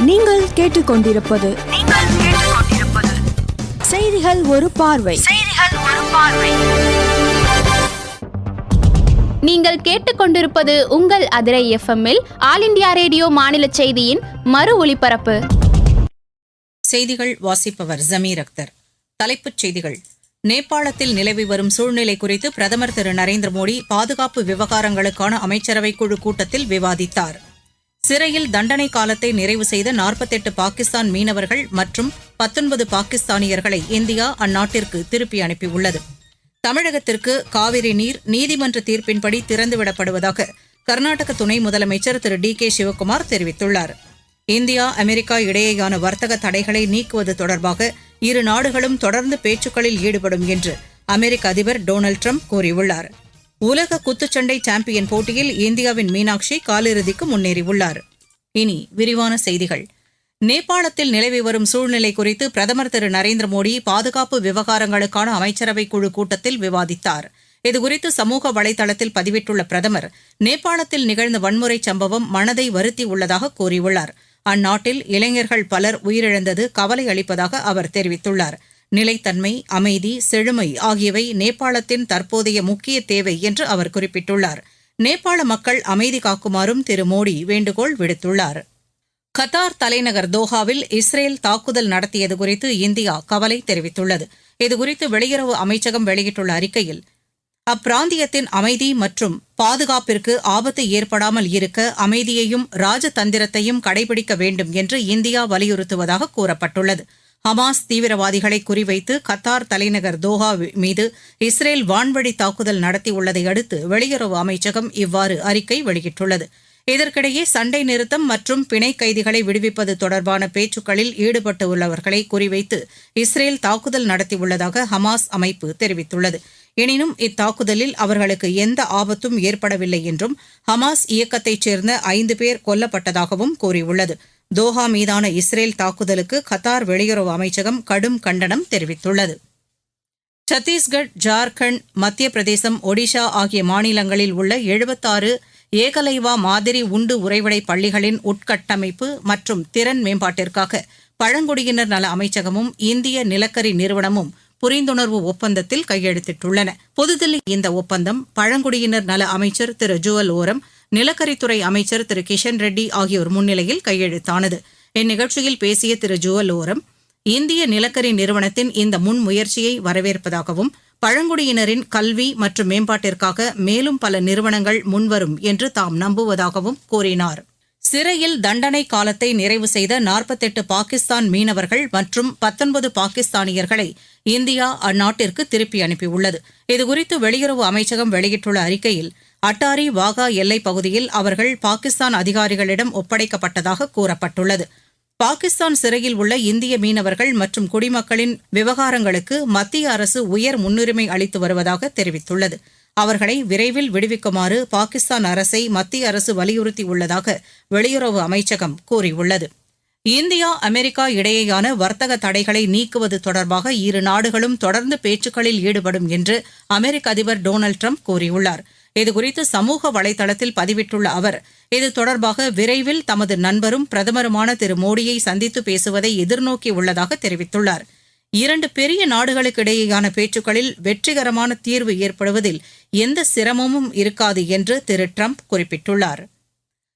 நீங்கள் கேட்டுக்கொண்டிருப்பது செய்திகள் ஒரு பார்வை. நீங்கள் கேட்டுக்கொண்டிருப்பது உங்கள் அதிரை எஃப்எம்மில் ஆல் இண்டியா ரேடியோ மாநில செய்தியின் மறு ஒலிபரப்பு. செய்திகள் வாசிப்பவர் ஜமீர் அக்தர். தலைப்புச் செய்திகள். நேபாளத்தில் நிலவி வரும் சூழ்நிலை குறித்து பிரதமர் திரு நரேந்திர மோடி பாதுகாப்பு விவகாரங்களுக்கான அமைச்சரவை குழு கூட்டத்தில் விவாதித்தார். சிறையில் தண்டனை காலத்தை நிறைவு செய்த 48 பாகிஸ்தான் மீனவர்கள் மற்றும் 19 பாகிஸ்தானியர்களை இந்தியா அந்நாட்டிற்கு திருப்பி அனுப்பியுள்ளது. தமிழகத்திற்கு காவிரி நீர் நீதிமன்ற தீர்ப்பின்படி திறந்துவிடப்படுவதாக கர்நாடக துணை முதலமைச்சர் திரு டி.கே. சிவக்குமார் தெரிவித்துள்ளார். இந்தியா அமெரிக்கா இடையேயான வர்த்தக தடைகளை நீக்குவது தொடர்பாக இரு நாடுகளும் தொடர்ந்து பேச்சுக்களில் ஈடுபடும் என்று அமெரிக்க அதிபர் டொனால்டு டிரம்ப் கூறியுள்ளார். உலக குத்துச்சண்டை சாம்பியன் போட்டியில் இந்தியாவின் மீனாட்சி காலிறுதிக்கு முன்னேறியுள்ளார். இனி விரிவான செய்திகள். நேபாளத்தில் நிலவி வரும் சூழ்நிலை குறித்து பிரதமர் திரு நரேந்திர மோடி பாதுகாப்பு விவகாரங்களுக்கான அமைச்சரவை குழு கூட்டத்தில் விவாதித்தார். இதுகுறித்து சமூக வலைதளத்தில் பதிவிட்டுள்ள பிரதமர், நேபாளத்தில் நிகழ்ந்த வன்முறை சம்பவம் மனதை வருத்தி உள்ளதாக கூறியுள்ளார். அந்நாட்டில் இளைஞர்கள் பலர் உயிரிழந்தது கவலை அளிப்பதாக அவர் தெரிவித்துள்ளார். நிலைத்தன்மை, அமைதி, செழுமை ஆகியவை நேபாளத்தின் தற்போதைய முக்கிய தேவை என்று அவர் குறிப்பிட்டுள்ளார். நேபாள மக்கள் அமைதி காக்குமாறும் திரு மோடி வேண்டுகோள் விடுத்துள்ளார். கத்தார் தலைநகர் தோஹாவில் இஸ்ரேல் தாக்குதல் நடத்தியது குறித்து இந்தியா கவலை தெரிவித்துள்ளது. இதுகுறித்து வெளியுறவு அமைச்சகம் வெளியிட்டுள்ள அறிக்கையில், அப்பிராந்தியத்தின் அமைதி மற்றும் பாதுகாப்பிற்கு ஆபத்து ஏற்படாமல் இருக்க அமைதியையும் ராஜதந்திரத்தையும் கடைபிடிக்க வேண்டும் என்று இந்தியா வலியுறுத்துவதாக கூறப்பட்டுள்ளது. ஹமாஸ் தீவிரவாதிகளை குறிவைத்து கத்தார் தலைநகர் தோஹா மீது இஸ்ரேல் வான்வழி தாக்குதல் நடத்தியுள்ளதை அடுத்து வெளியுறவு அமைச்சகம் இவ்வாறு அறிக்கை வெளியிட்டுள்ளது. இதற்கிடையே சண்டை நிறுத்தம் மற்றும் பிணை கைதிகளை விடுவிப்பது தொடர்பான பேச்சுக்களில் ஈடுபட்டுள்ளவர்களை குறிவைத்து இஸ்ரேல் தாக்குதல் நடத்தியுள்ளதாக ஹமாஸ் அமைப்பு தெரிவித்துள்ளது. எனினும் இத்தாக்குதலில் அவர்களுக்கு எந்த ஆபத்தும் ஏற்படவில்லை என்றும் ஹமாஸ் இயக்கத்தைச் சேர்ந்த 5 பேர் கொல்லப்பட்டதாகவும் கூறியுள்ளது. தோஹா மீதான இஸ்ரேல் தாக்குதலுக்கு கத்தார் வெளியுறவு அமைச்சகம் கடும் கண்டனம் தெரிவித்துள்ளது. சத்தீஸ்கர், ஜார்க்கண்ட், மத்திய பிரதேசம், ஒடிஷா ஆகிய மாநிலங்களில் உள்ள 76 ஏகலைவா மாதிரி உண்டு உறைவிடை பள்ளிகளின் உட்கட்டமைப்பு மற்றும் திறன் மேம்பாட்டிற்காக பழங்குடியினர் நல அமைச்சகமும் இந்திய நிலக்கரி நிறுவனமும் புரிந்துணர்வு ஒப்பந்தத்தில் கையெழுத்திட்டுள்ளன. புதுதில்லி இந்த ஒப்பந்தம் பழங்குடியினர் நல அமைச்சர் திரு ஜுவல் ஓரம், நிலக்கரித்துறை அமைச்சர் திரு கிஷன் ரெட்டி ஆகியோர் முன்னிலையில் கையெழுத்தானது. இந்நிகழ்ச்சியில் பேசிய திரு ஜுவல் ஓரம், இந்திய நிலக்கரி நிறுவனத்தின் இந்த முன்முயற்சியை வரவேற்பதாகவும் பழங்குடியினரின் கல்வி மற்றும் மேம்பாட்டிற்காக மேலும் பல நிறுவனங்கள் முன்வரும் என்று தாம் நம்புவதாகவும் கூறினார். சிறையில் தண்டனை காலத்தை நிறைவு செய்த 48 பாகிஸ்தான் மீனவர்கள் மற்றும் 19 பாகிஸ்தானியர்களை இந்தியா அந்நாட்டிற்கு திருப்பி அனுப்பியுள்ளது. இதுகுறித்து வெளியுறவு அமைச்சகம் வெளியிட்டுள்ள அறிக்கையில், அட்டாரி வாகா எல்லைப் பகுதியில் அவர்கள் பாகிஸ்தான் அதிகாரிகளிடம் ஒப்படைக்கப்பட்டதாக கூறப்பட்டுள்ளது. பாகிஸ்தான் சிறையில் உள்ள இந்திய மீனவர்கள் மற்றும் குடிமக்களின் விவகாரங்களுக்கு மத்திய அரசு உயர் முன்னுரிமை அளித்து வருவதாக தெரிவித்துள்ளது. அவர்களை விரைவில் விடுவிக்குமாறு பாகிஸ்தான் அரசை மத்திய அரசு வலியுறுத்தியுள்ளதாக வெளியுறவு அமைச்சகம் கூறியுள்ளது. இந்தியா அமெரிக்கா இடையேயான வர்த்தக தடைகளை நீக்குவது தொடர்பாக இரு நாடுகளும் தொடர்ந்து பேச்சுக்களில் ஈடுபடும் என்று அமெரிக்க அதிபர் டொனால்டு டிரம்ப் கூறியுள்ளார். இதுகுறித்து சமூக வலைதளத்தில் பதிவிட்டுள்ள அவர், இது தொடர்பாக விரைவில் தமது நண்பரும் பிரதமருமான திரு மோடியை சந்தித்து பேசுவதை எதிர்நோக்கியுள்ளதாக தெரிவித்துள்ளார். 2 பெரிய நாடுகளுக்கிடையேயான பேச்சுக்களில் வெற்றிகரமான தீர்வு ஏற்படுவதில் எந்த சிரமமும் இருக்காது என்று திரு டிரம்ப் குறிப்பிட்டுள்ளார்.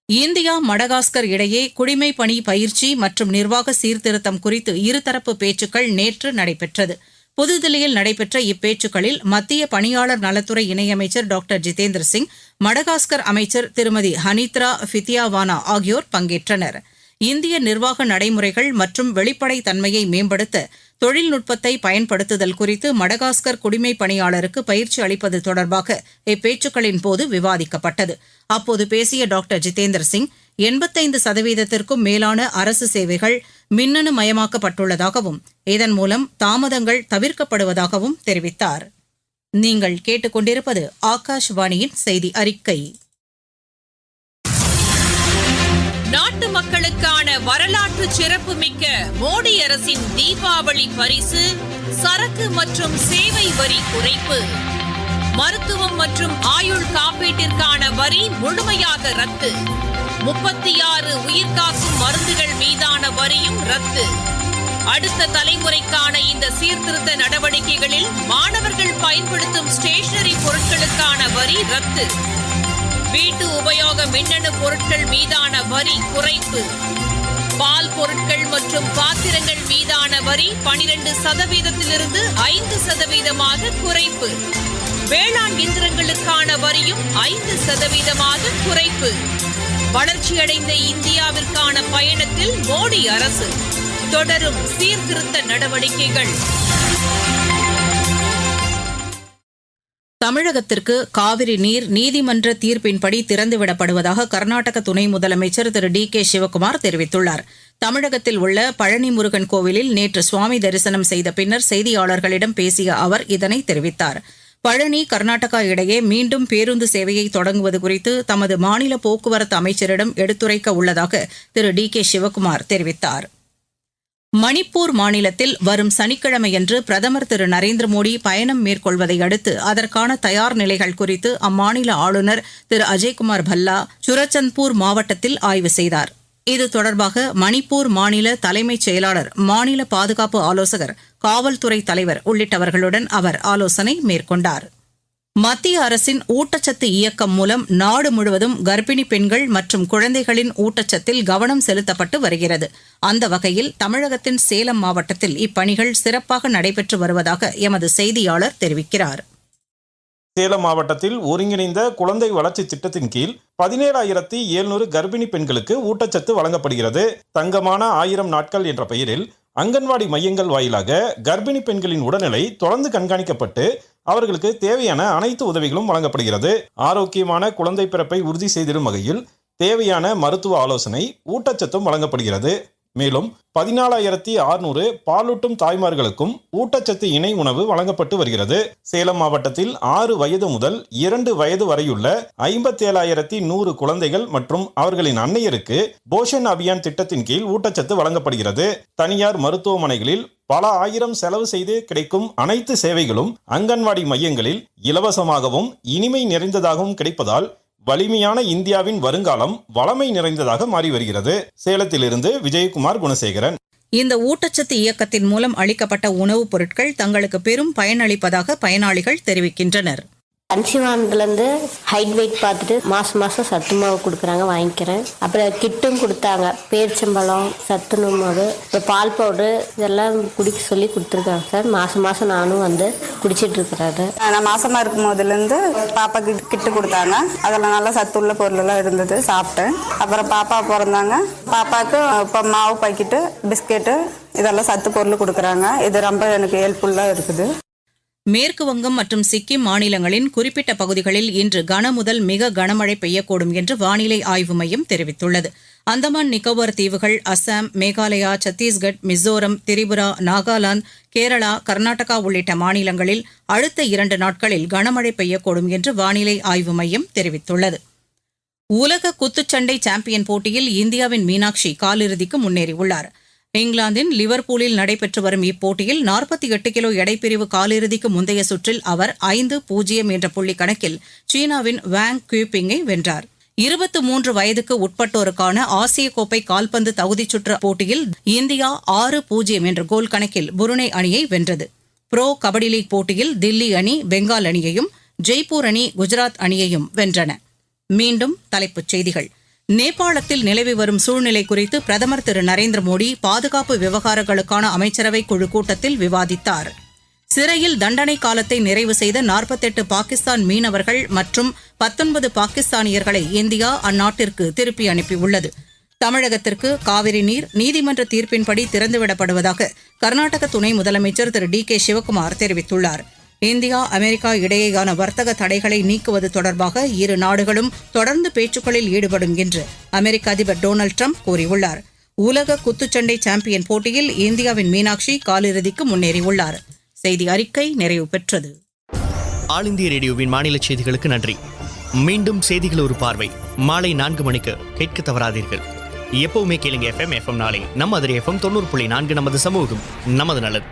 இந்தியா மடகாஸ்கர் இடையே குடிமை பணி பயிற்சி மற்றும் நிர்வாக சீர்திருத்தம் குறித்து இருதரப்பு பேச்சுக்கள் நேற்று நடைபெற்றது. புதுதில்லியில் நடைபெற்ற இப்பேச்சுக்களில் மத்திய பணியாளர் நலத்துறை இணையமைச்சர் டாக்டர் ஜிதேந்திர சிங், மடகாஸ்கர் அமைச்சர் திருமதி ஹனித்ரா ஃபித்தியாவானா ஆகியோர் பங்கேற்றனர். இந்திய நிர்வாக நடைமுறைகள் மற்றும் வெளிப்படை தன்மையை மேம்படுத்த தொழில்நுட்பத்தை பயன்படுத்துதல் குறித்து மடகாஸ்கர் குடிமை பணியாளருக்கு பயிற்சி அளிப்பது தொடர்பாக இப்பேச்சுக்களின் போது விவாதிக்கப்பட்டது. அப்போது பேசிய டாக்டர் ஜிதேந்திர சிங், 85% மேலான அரசு சேவைகள் மின்னணு மயமாக்கப்பட்டுள்ளதாகவும் இதன் மூலம் தாமதங்கள் தவிர்க்கப்படுவதாகவும் தெரிவித்தார். நீங்கள் கேட்டுக்கொண்டிருப்பது ஆகாஷ்வாணியின் செய்தி அறிக்கை. நாட்டு மக்களுக்கான வரலாற்று சிறப்புமிக்க மோடி அரசின் தீபாவளி பரிசு சரக்கு மற்றும் சேவை வரி குறைப்பு. மருத்துவம் மற்றும் ஆயுள் காப்பீட்டிற்கான வரி முழுமையாக ரத்து. 36 உயிர்காக்கும் மருந்துகள் மீதான வரியும் ரத்து. அடுத்த தலைமுறைக்கான இந்த சீர்திருத்த நடவடிக்கைகளில் மாணவர்கள் பயன்படுத்தும் ஸ்டேஷனரி பொருட்களுக்கான வரி ரத்து. வீட்டு உபயோக மின்னணு பொருட்கள் மீதான வரி குறைப்பு. பால் பொருட்கள் மற்றும் பாத்திரங்கள் மீதான வரி 12% 5% குறைப்பு. வேளாண் இயந்திரங்களுக்கான வரியும் 5% குறைப்பு. வளர்ச்சியடைந்த இந்தியாவிற்கான பயணத்தில் மோடி அரசு தொடரும் சீர்திருத்த நடவடிக்கைகள். தமிழகத்திற்கு காவிரி நீர் நீதிமன்ற தீர்ப்பின்படி திறந்துவிடப்படுவதாக கர்நாடக துணை முதலமைச்சர் திரு டி.கே. சிவக்குமார் தெரிவித்துள்ளார். தமிழகத்தில் உள்ள பழனி முருகன் கோவிலில் நேற்று சுவாமி தரிசனம் செய்த பின்னர் செய்தியாளர்களிடம் பேசிய அவர் இதனை தெரிவித்தார். பழனி கர்நாடகா இடையே மீண்டும் பேருந்து சேவையை தொடங்குவது குறித்து தமது மாநில போக்குவரத்து அமைச்சரிடம் எடுத்துரைக்க உள்ளதாக திரு டி.கே. சிவக்குமார் தெரிவித்தார். மணிப்பூர் மாநிலத்தில் வரும் சனிக்கிழமையன்று பிரதமர் திரு நரேந்திர மோடி பயணம் மேற்கொள்வதை அடுத்து அதற்கான தயார் நிலைகள் குறித்து அம்மாநில ஆளுநர் திரு அஜய்குமார் பல்லா சுரச்சந்த்பூர் மாவட்டத்தில் ஆய்வு செய்தார். இது தொடர்பாக மணிப்பூர் மாநில தலைமைச் செயலாளர், மாநில பாதுகாப்பு ஆலோசகர், காவல்துறை தலைவர் உள்ளிட்டவர்களுடன் அவர் ஆலோசனை மேற்கொண்டார். மத்திய அரசின் ஊட்டச்சத்து இயக்கம் மூலம் நாடு முழுவதும் கர்ப்பிணி பெண்கள் மற்றும் குழந்தைகளின் ஊட்டச்சத்தில் கவனம் செலுத்தப்பட்டு வருகிறது. அந்த வகையில் தமிழகத்தின் சேலம் மாவட்டத்தில் இப்பணிகள் சிறப்பாக நடைபெற்று வருவதாக எமது செய்தியாளர் தெரிவிக்கிறார். சேலம் மாவட்டத்தில் ஒருங்கிணைந்த குழந்தை வளர்ச்சி திட்டத்தின் கீழ் 17,700 கர்ப்பிணி பெண்களுக்கு ஊட்டச்சத்து வழங்கப்படுகிறது. தங்கமான 1000 நாட்கள் என்ற பெயரில் அங்கன்வாடி மையங்கள் வாயிலாக கர்ப்பிணி பெண்களின் உடல்நிலை தொடர்ந்து கண்காணிக்கப்பட்டு அவர்களுக்கு தேவையான அனைத்து உதவிகளும் வழங்கப்படுகிறது. ஆரோக்கியமான குழந்தை பிறப்பை உறுதி செய்திடும் வகையில் தேவையான மருத்துவ ஆலோசனை, ஊட்டச்சத்தும் வழங்கப்படுகிறது. மேலும் 14,600 பாலூட்டும் தாய்மார்களுக்கும் ஊட்டச்சத்து இணை உணவு வழங்கப்பட்டு வருகிறது. சேலம் மாவட்டத்தில் 6 வயது முதல் 2 வயது வரையுள்ள 57,100 குழந்தைகள் மற்றும் அவர்களின் அன்னையருக்கு போஷன் அபியான் திட்டத்தின் கீழ் ஊட்டச்சத்து வழங்கப்படுகிறது. தனியார் மருத்துவமனைகளில் பல ஆயிரம் செலவு செய்து கிடைக்கும் அனைத்து சேவைகளும் அங்கன்வாடி மையங்களில் இலவசமாகவும் இனிமை நிறைந்ததாகவும் கிடைப்பதால் வலிமையான இந்தியாவின் வருங்காலம் வளமை நிறைந்ததாக மாறி வருகிறது. சேலத்திலிருந்து விஜயகுமார் குணசேகரன். இந்த ஊட்டச்சத்து இயக்கத்தின் மூலம் அளிக்கப்பட்ட உணவுப் பொருட்கள் தங்களுக்கு பெரும் பயனளிப்பதாக பயனாளிகள் தெரிவிக்கின்றனர். கன்சிவானதுலேருந்து ஹைட் வெயிட் பார்த்துட்டு மாதம் சத்து மாவு கொடுக்குறாங்க, வாங்கிக்கிறேன். அப்புறம் கிட்டும் கொடுத்தாங்க, பேரிச்சம்பழம், சத்துணவு மாவு, இப்போ பால் பவுட்ரு இதெல்லாம் குடிக்க சொல்லி கொடுத்துருக்காங்க சார். மாதம் நானும் வந்து குடிச்சிட்டு இருக்கிறாரு. நான் மாசமாக இருக்கும் போதுலேருந்து பாப்பாக்கு கிட்டு கொடுத்தாங்க. அதில் நல்லா சத்துள்ள பொருளெல்லாம் இருந்தது, சாப்பிட்டேன். அப்புறம் பாப்பா பிறந்தாங்க, பாப்பாவுக்கு இப்போ மாவு பாக்கெட்டு, பிஸ்கெட்டு இதெல்லாம் சத்து பொருள் கொடுக்குறாங்க. இது ரொம்ப எனக்கு ஹெல்ப்ஃபுல்லாக இருக்குது. மேற்கு வங்கம் மற்றும் சிக்கிம் மாநிலங்களின் குறிப்பிட்ட பகுதிகளில் இன்று கனமுதல் மிக கனமழை பெய்யக்கூடும் என்று வானிலை ஆய்வு மையம் தெரிவித்துள்ளது. அந்தமான் நிக்கோபார் தீவுகள், அசாம், மேகாலயா, சத்தீஸ்கட், மிசோரம், திரிபுரா, நாகாலாந்து, கேரளா, கர்நாடகா உள்ளிட்ட மாநிலங்களில் அடுத்த 2 நாட்களில் கனமழை பெய்யக்கூடும் என்று வானிலை ஆய்வு மையம் தெரிவித்துள்ளது. உலக குத்துச்சண்டை சாம்பியன் போட்டியில் இந்தியாவின் மீனாட்சி காலிறுதிக்கு முன்னேறியுள்ளார். இங்கிலாந்தின் லிவர்பூலில் நடைபெற்று வரும் இப்போட்டியில் 48 கிலோ எடைப்பிரிவு காலிறுதிக்கு முந்தைய சுற்றில் அவர் 5-0 என்ற புள்ளி கணக்கில் சீனாவின் வாங் குயூபிங்கை வென்றார். 23 வயதுக்கு உட்பட்டோருக்கான ஆசிய கோப்பை கால்பந்து தகுதிச்சுற்று போட்டியில் இந்தியா 6-0 என்ற கோல் கணக்கில் புருனே அணியை வென்றது. புரோ கபடி லீக் போட்டியில் தில்லி அணி பெங்கால் அணியையும், ஜெய்ப்பூர் அணி குஜராத் அணியையும் வென்றன. மீண்டும் தலைப்புச் செய்திகள். நேபாளத்தில் நிலவி வரும் சூழ்நிலை குறித்து பிரதமர் திரு நரேந்திர மோடி பாதுகாப்பு விவகாரங்களுக்கான அமைச்சரவை குழு கூட்டத்தில் விவாதித்தார். சிறையில் தண்டனை காலத்தை நிறைவு செய்த 48 பாகிஸ்தான் மீனவர்கள் மற்றும் 19 பாகிஸ்தானியர்களை இந்தியா அந்நாட்டிற்கு திருப்பி அனுப்பியுள்ளது. தமிழகத்திற்கு காவிரி நீர் நீதிமன்ற தீர்ப்பின்படி திறந்துவிடப்படுவதாக கர்நாடக துணை முதலமைச்சர் திரு டி.கே. சிவக்குமார் தெரிவித்துள்ளார். இந்தியா, அமெரிக்கா இடையேயான வர்த்தக தடைகளை நீக்குவது தொடர்பாக இரு நாடுகளும் தொடர்ந்து பேச்சுக்களில் ஈடுபடும் என்று அமெரிக்க அதிபர் டொனால்டு டிரம்ப் கூறியுள்ளார். உலக குத்துச்சண்டை சாம்பியன் போட்டியில் இந்தியாவின் மீனாட்சி காலிறுதிக்கு முன்னேறியுள்ளார். செய்தி அறிக்கை நிறைவு பெற்றது. ஆல் இந்திய ரேடியோவின் மாநில செய்திகளுக்கு நன்றி. மீண்டும் செய்திகள் ஒரு பார்வை மாலை 4 மணிக்கு கேட்க தவறாதீர்கள். எப்பவுமே கேளுங்க FM நாளை நம்ம அதிரி FM 90.4 நமது சமூகம் நமது நலன்.